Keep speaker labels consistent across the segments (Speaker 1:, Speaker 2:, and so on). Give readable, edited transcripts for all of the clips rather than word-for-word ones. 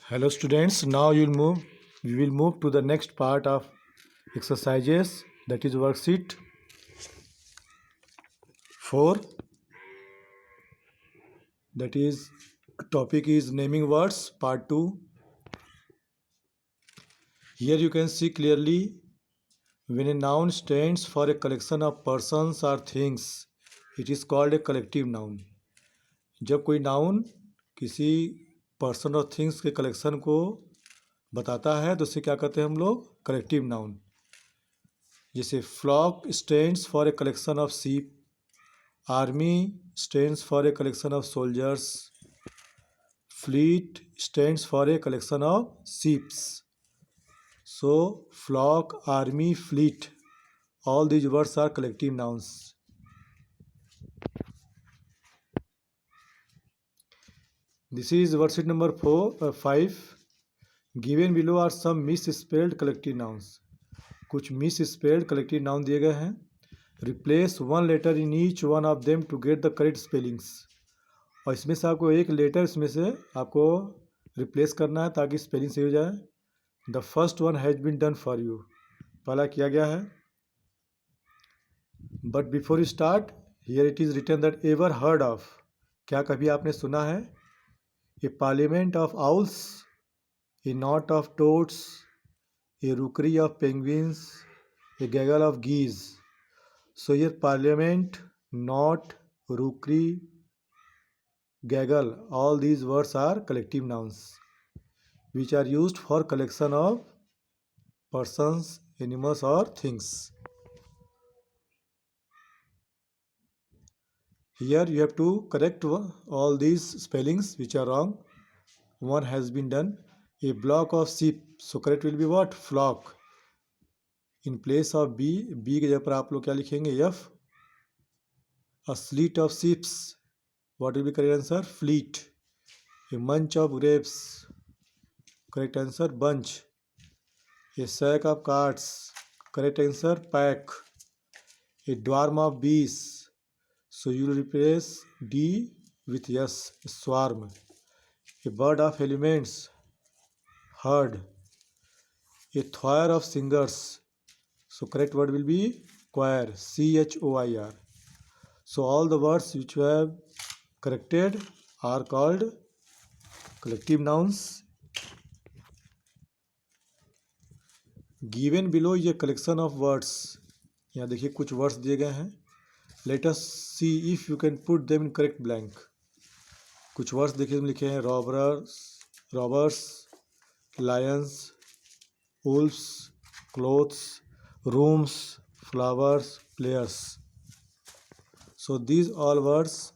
Speaker 1: Hello students, now we will move to the next part of exercises, that is worksheet 4, that is topic is naming words part 2. Here you can see clearly, when a noun stands for a collection of persons or things, it is called a collective noun. जब कोई noun किसी person और things के collection को बताता है तो उसे क्या कहते हैं हम लोग? Collective noun. जैसे flock stands for a collection of sheep, army stands for a collection of soldiers, fleet stands for a collection of ships. So flock, army, fleet, all these words are collective nouns. This is worksheet number 5. Given below are some misspelled collective nouns. कुछ misspelled collective noun दिए गए हैं. Replace one letter in each one of them to get the correct spellings. और इसमें से आपको एक letter इसमें से आपको रिप्लेस करना है ताकि स्पेलिंग सही हो जाए. The first one has been done for you. पहला किया गया है. But before you start, here it is written that ever heard of. क्या कभी आपने सुना है? A parliament of owls, a knot of toads, a rookery of penguins, a gaggle of geese. So here parliament, knot, rookery, gaggle, all these words are collective nouns which are used for collection of persons, animals or things. Here you have to correct all these spellings which are wrong. One has been done. A block of sheep, so correct will be what? Flock. In place of b की जगह पर आप लोग क्या लिखेंगे? f. A sleet of sheep, what will be correct answer? Fleet. A bunch of grapes, correct answer? Bunch. A sack of cards, correct answer? Pack. A swarm of bees, so you will replace d with s, swarm. A bird of elements, herd. A choir of singers, so correct word will be choir, choir. So all the words which you have corrected are called collective nouns. Given below is a collection of words. यहाँ देखिए कुछ words दिए गए हैं. Let us see if you can put them in correct blank. कुछ words देखिए लिखे हैं. Robbers, Lions, wolves, clothes, rooms, flowers, players. So these all words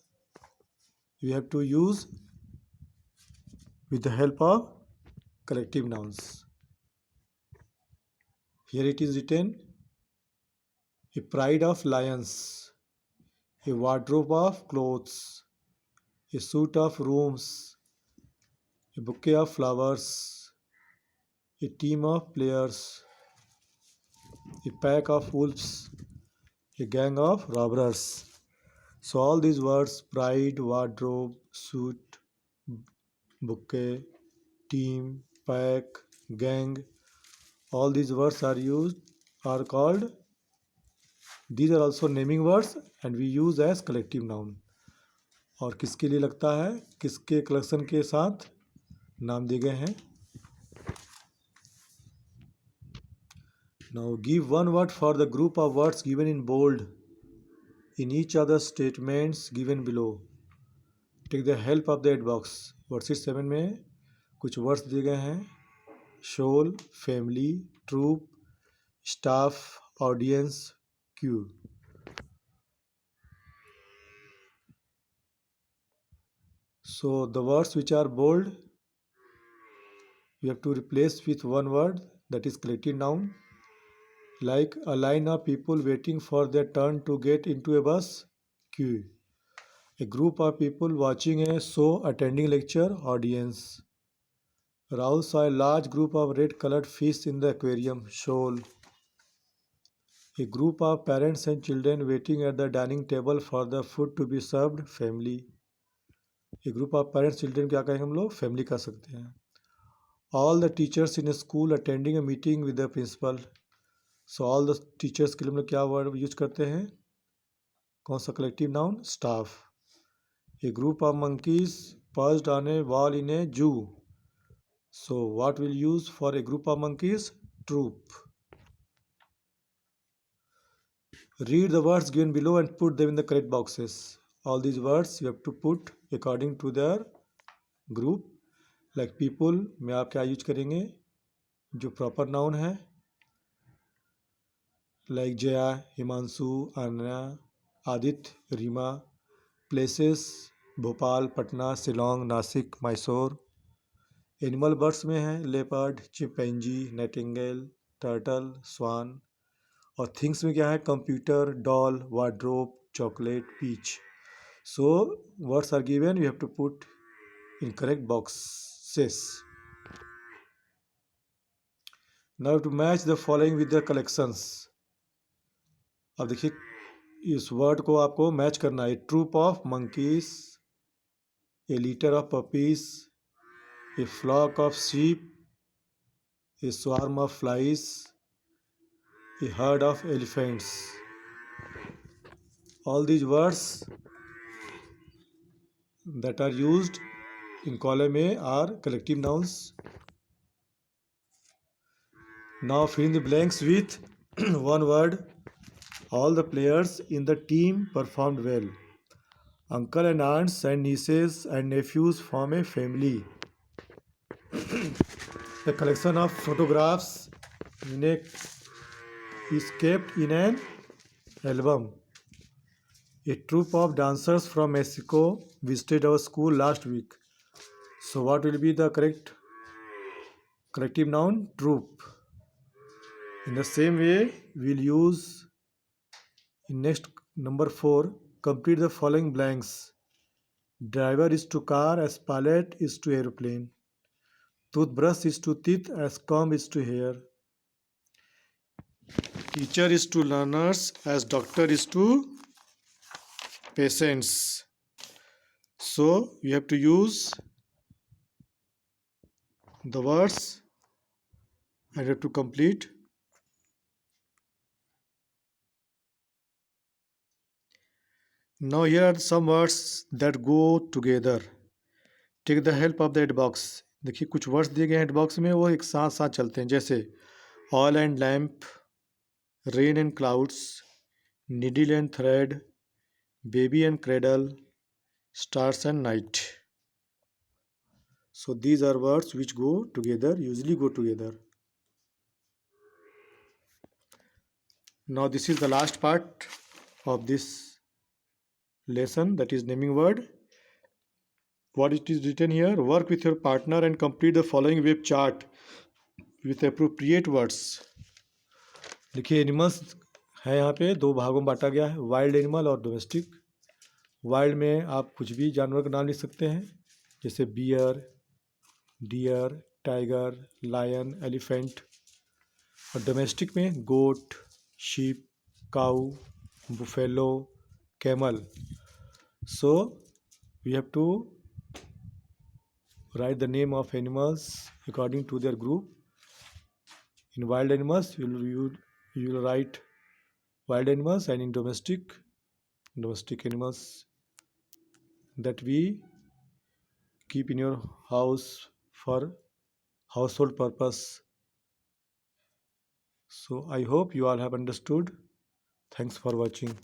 Speaker 1: you have to use with the help of collective nouns. Here it is written, a pride of lions, a wardrobe of clothes, a suite of rooms, a bouquet of flowers, a team of players, a pack of wolves, a gang of robbers. So all these words, pride, wardrobe, suit, bouquet, team, pack, gang, all these words are called, these are also naming words and we use as collective noun. और किसके लिए लगता है? किसके collection के साथ नाम दिए गए हैं. Now give one word for the group of words given in bold in each other statements given below. Take the help of the box. Worksheet 7 में कुछ वर्ड्स दिए गए हैं. Shoal, family, troop, staff, audience, queue. So the words which are bold, you have to replace with one word, that is collective noun. Like a line of people waiting for their turn to get into a bus, queue. A group of people watching a show, attending lecture, audience. Rahul saw a large group of red-colored fish in the aquarium, shoal. A group of parents and children waiting at the dining table for the food to be served, family. A group of parents, children क्या कहेंगे हम लोग? Family कह सकते हैं. All the teachers in a school attending a meeting with the principal. So all the teachers के लिए हम लोग क्या वर्ड यूज करते हैं? कौन सा collective noun? Staff. A group of monkeys perched on a wall in a zoo. So what will use for a group of monkeys? Troop. Read the words given below and put them in the correct boxes. All these words you have to put according to their group. Like people में आप क्या use करेंगे? जो proper noun है. Like Jaya, Himanshu, Anya, Aditya, Rima. Places Bhopal, Patna, Shillong, Nashik, Mysore. Animal birds में है leopard, chimpanzee, nightingale, turtle, swan. और things में क्या है? Computer, doll, wardrobe, chocolate, peach. So words are given, you have to put in correct boxes. Now to match the following with the collections. अब देखिए इस word को आपको match करना है. Troop of monkeys, A litre of puppies, a flock of sheep, a swarm of flies, a herd of elephants. All these words that are used in column A are collective nouns. Now fill in the blanks with one word. All the players in the team performed well. Uncle and aunts and nieces and nephews form a family. A collection of photographs is kept in an album. A troupe of dancers from Mexico visited our school last week. So what will be the correct collective noun? Troupe. In the same way, we'll use in next number 4, complete the following blanks. Driver is to car as pilot is to aeroplane. Toothbrush is to teeth as comb is to hair. Teacher is to learners as doctor is to patients. So you have to use the words and you have to complete. Now here are some words that go together. Take the help of the head box. देखिए कुछ words दिए गए हैं head box में, वो एक साथ साथ चलते हैं. जैसे oil and lamp, rain and clouds, needle and thread, baby and cradle, stars and night. So these are words which go together, usually go together. Now this is the last part of this lesson, that is naming word. What it is written here: work with your partner and complete the following web chart with appropriate words. देखिए animals है यहाँ पे दो भागों में बांटा गया है, वाइल्ड एनिमल और डोमेस्टिक. वाइल्ड में आप कुछ भी जानवर का नाम लिख सकते हैं, जैसे bear, deer, tiger, lion, elephant. और डोमेस्टिक में goat, sheep, cow, buffalo, camel. So we have to write the name of animals according to their group. In wild animals, you will write wild animals, and in domestic animals that we keep in your house for household purpose. So I hope you all have understood. Thanks for watching.